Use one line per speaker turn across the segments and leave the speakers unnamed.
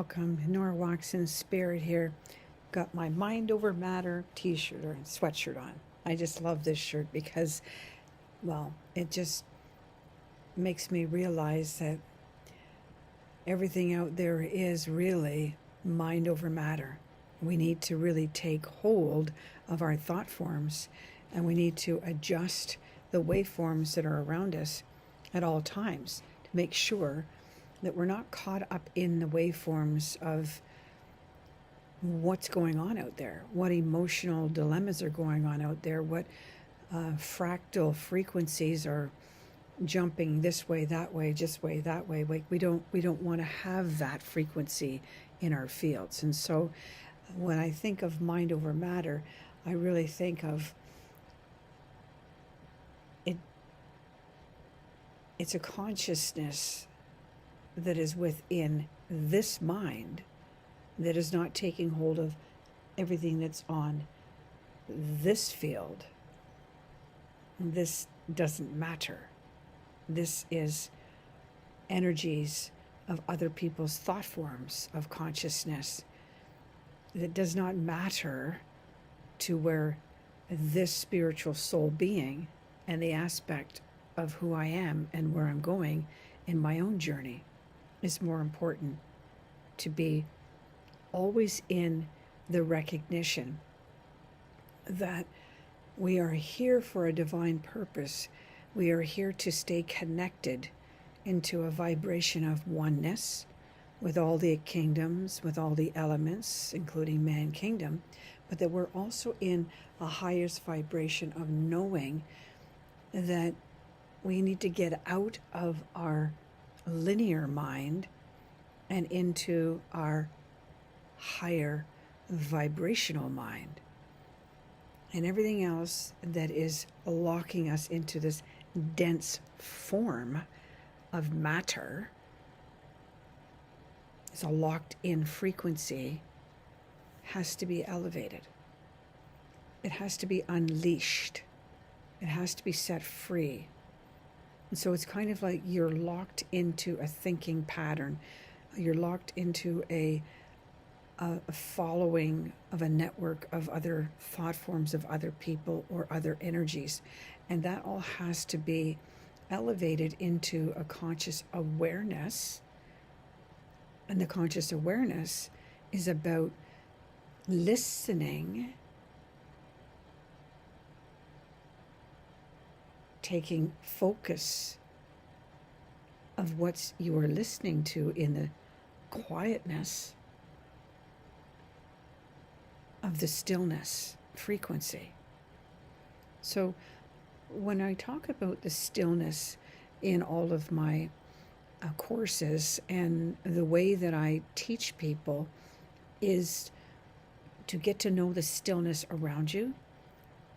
welcome. Nora Walks in Spirit here. Got my Mind Over Matter t-shirt or sweatshirt on. I just love this shirt because, well, it just makes me realize that everything out there is really mind over matter. We need to really take hold of our thought forms, and we need to adjust the waveforms that are around us at all times to make sure that we're not caught up in the waveforms of what's going on out there, what emotional dilemmas are going on out there, what fractal frequencies are jumping this way, that way, just way, that way. Like we don't want to have that frequency in our fields. And so when I think of mind over matter, I really think of it. It's a consciousness that is within this mind that is not taking hold of everything that's on this field. This doesn't matter. This is energies of other people's thought forms of consciousness that does not matter to where this spiritual soul being and the aspect of who I am and where I'm going in my own journey is more important. To be always in the recognition that we are here for a divine purpose. We are here to stay connected into a vibration of oneness with all the kingdoms, with all the elements, including man kingdom, but that we're also in a highest vibration of knowing that we need to get out of our linear mind and into our higher vibrational mind. And everything else that is locking us into this dense form of matter is a locked in frequency, has to be elevated. It has to be unleashed. It has to be set free. And so it's kind of like you're locked into a thinking pattern. You're locked into a following of a network of other thought forms of other people or other energies. And that all has to be elevated into a conscious awareness. And the conscious awareness is about listening, taking focus of what you are listening to in the quietness of the stillness frequency. So when I talk about the stillness in all of my courses, and the way that I teach people is to get to know the stillness around you,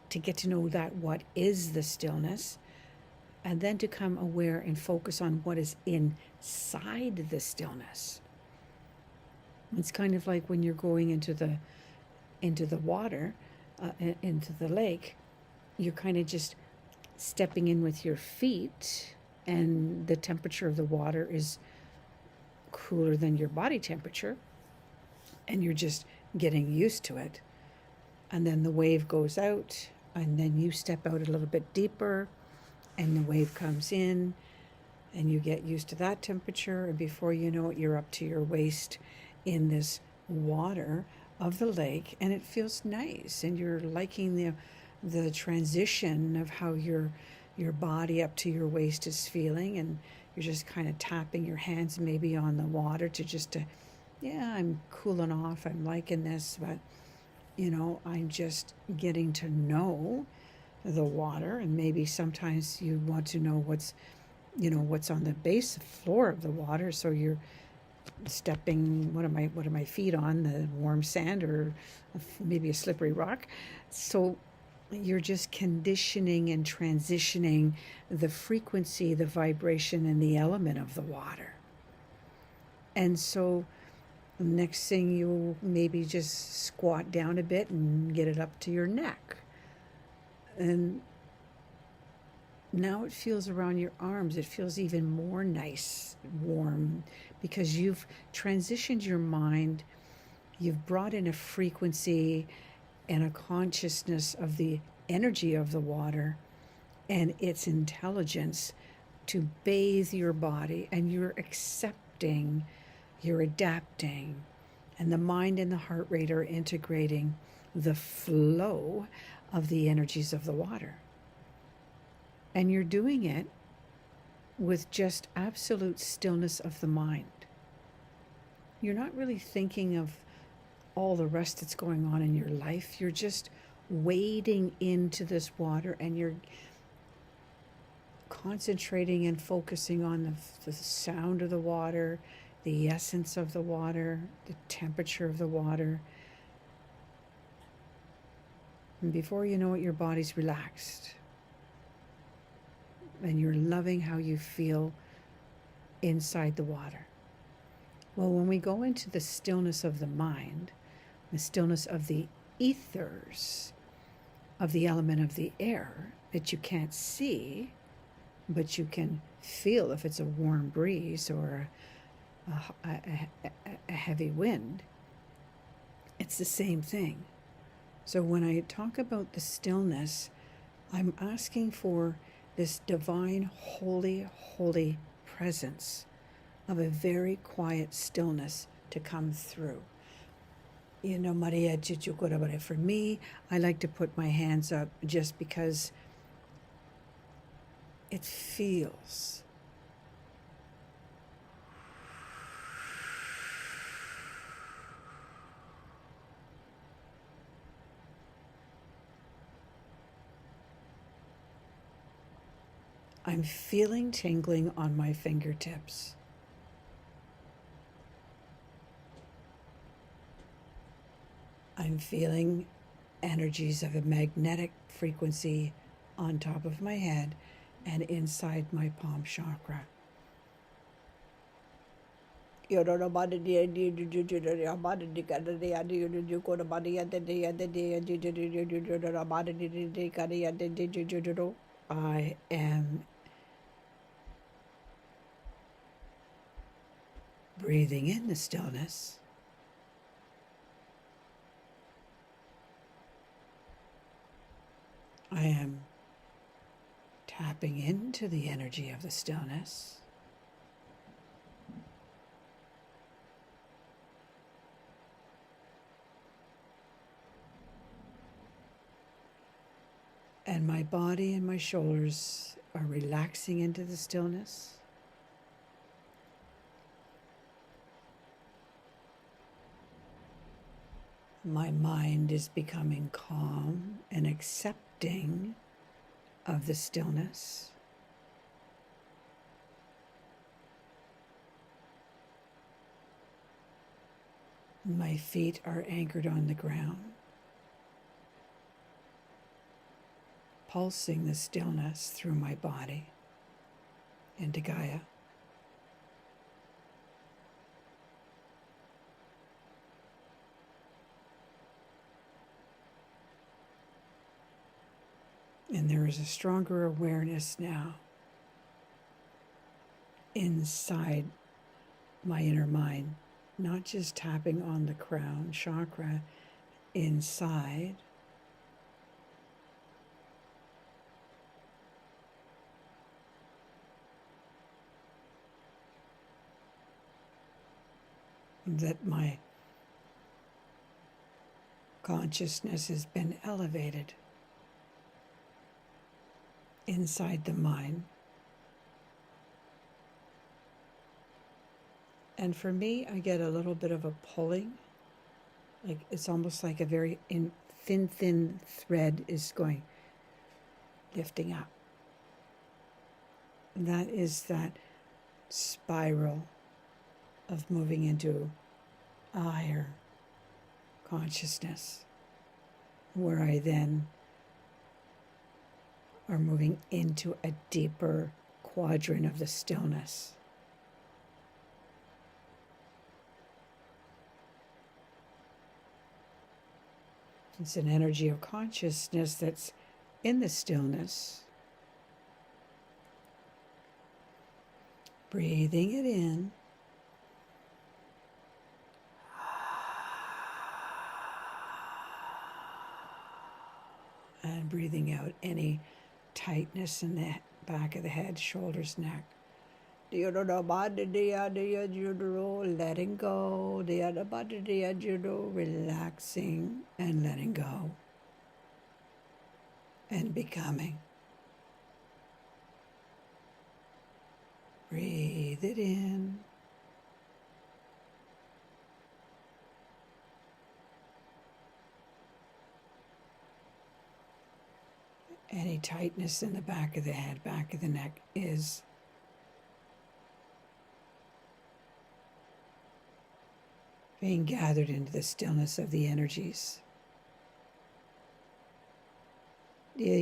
to get to know that what is the stillness, and then to come aware and focus on what is inside the stillness. It's kind of like when you're going into the water, into the lake, you're kind of just stepping in with your feet, and the temperature of the water is cooler than your body temperature, and you're just getting used to it. And then the wave goes out, and then you step out a little bit deeper, and the wave comes in, and you get used to that temperature, and before you know it, you're up to your waist in this water of the lake, and it feels nice, and you're liking the transition of how your body up to your waist is feeling, and you're just kind of tapping your hands maybe on the water yeah, I'm cooling off, I'm liking this, but I'm just getting to know the water. And maybe sometimes you want to know what's on the base floor of the water, so you're stepping, what are my feet on, the warm sand or maybe a slippery rock. So you're just conditioning and transitioning the frequency, the vibration, and the element of the water. And so next thing, you maybe just squat down a bit and get it up to your neck. And Now it feels around your arms. It feels even more nice, warm, because you've transitioned your mind. You've brought in a frequency and a consciousness of the energy of the water and its intelligence to bathe your body, and you're accepting, you're adapting, and the mind and the heart rate are integrating the flow of the energies of the water. And you're doing it with just absolute stillness of the mind. You're not really thinking of all the rest that's going on in your life. You're just wading into this water, and you're concentrating and focusing on the sound of the water, the essence of the water, the temperature of the water. And before you know it, your body's relaxed. And you're loving how you feel inside the water. Well, when we go into the stillness of the mind, the stillness of the ethers, of the element of the air that you can't see, but you can feel if it's a warm breeze or a heavy wind, it's the same thing. So when I talk about the stillness, I'm asking for this divine, holy, holy presence of a very quiet stillness to come through. You know, Maria Chichukurabare, for me, I like to put my hands up just because it feels. I'm feeling tingling on my fingertips. I'm feeling energies of a magnetic frequency on top of my head and inside my palm chakra. I am breathing in the stillness. I am tapping into the energy of the stillness. And my body and my shoulders are relaxing into the stillness. My mind is becoming calm and accepting of the stillness. My feet are anchored on the ground, pulsing the stillness through my body into Gaia. And there is a stronger awareness now inside my inner mind, not just tapping on the crown chakra, inside. That my consciousness has been elevated inside the mind. And for me, I get a little bit of a pulling, like it's almost like a very thin thread is going, lifting up. And that is that spiral of moving into a higher consciousness, where I then are moving into a deeper quadrant of the stillness. It's an energy of consciousness that's in the stillness, Breathing it in. And breathing out any tightness in the back of the head, shoulders, neck. Letting go. Relaxing and letting go. And becoming. Breathe it in. Any tightness in the back of the head, back of the neck is being gathered into the stillness of the energies. It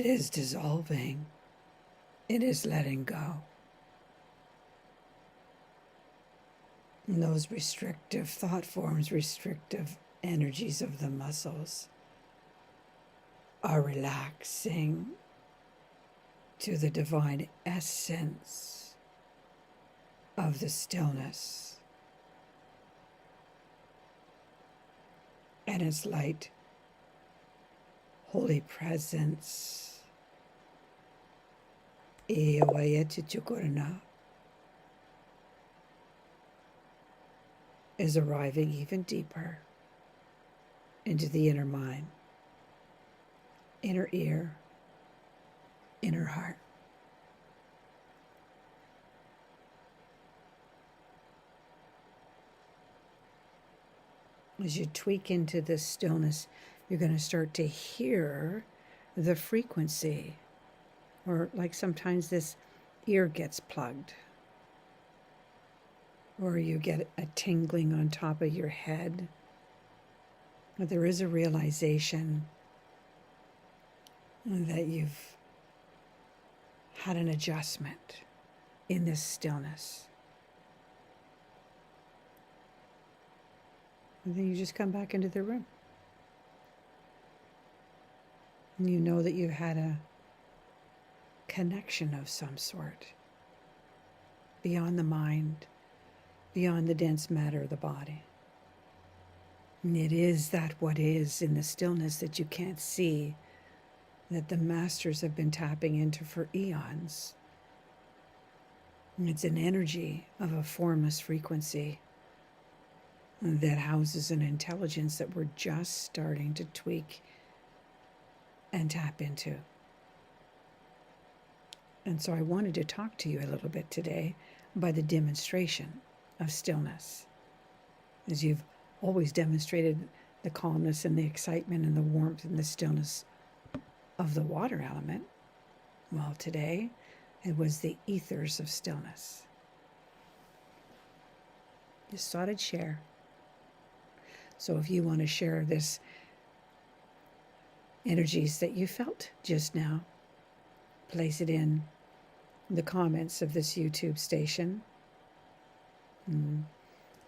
is dissolving. It is letting go. And those restrictive thought forms, restrictive energies of the muscles are relaxing to the divine essence of the stillness and its light, holy presence is arriving even deeper into the inner mind, inner ear, inner heart. As you tweak into this stillness, you're going to start to hear the frequency, or like sometimes this ear gets plugged, or you get a tingling on top of your head. But there is a realization that you've had an adjustment in this stillness. And then you just come back into the room. And you know that you had a connection of some sort beyond the mind, beyond the dense matter of the body. And it is that what is in the stillness that you can't see, that the masters have been tapping into for eons. And it's an energy of a formless frequency that houses an intelligence that we're just starting to tweak and tap into. And so I wanted to talk to you a little bit today by the demonstration of stillness. As you've always demonstrated the calmness and the excitement and the warmth and the stillness of the water element, well, today it was the ethers of stillness. Just thought I'd share. So if you want to share this energies that you felt just now, place it in the comments of this YouTube station.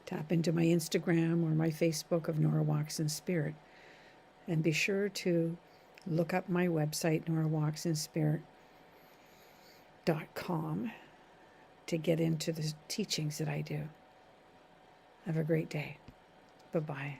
Tap into my Instagram or my Facebook of Nora Walks in Spirit. And be sure to look up my website, NoraWalksInSpirit.com, to get into the teachings that I do. Have a great day. Bye-bye.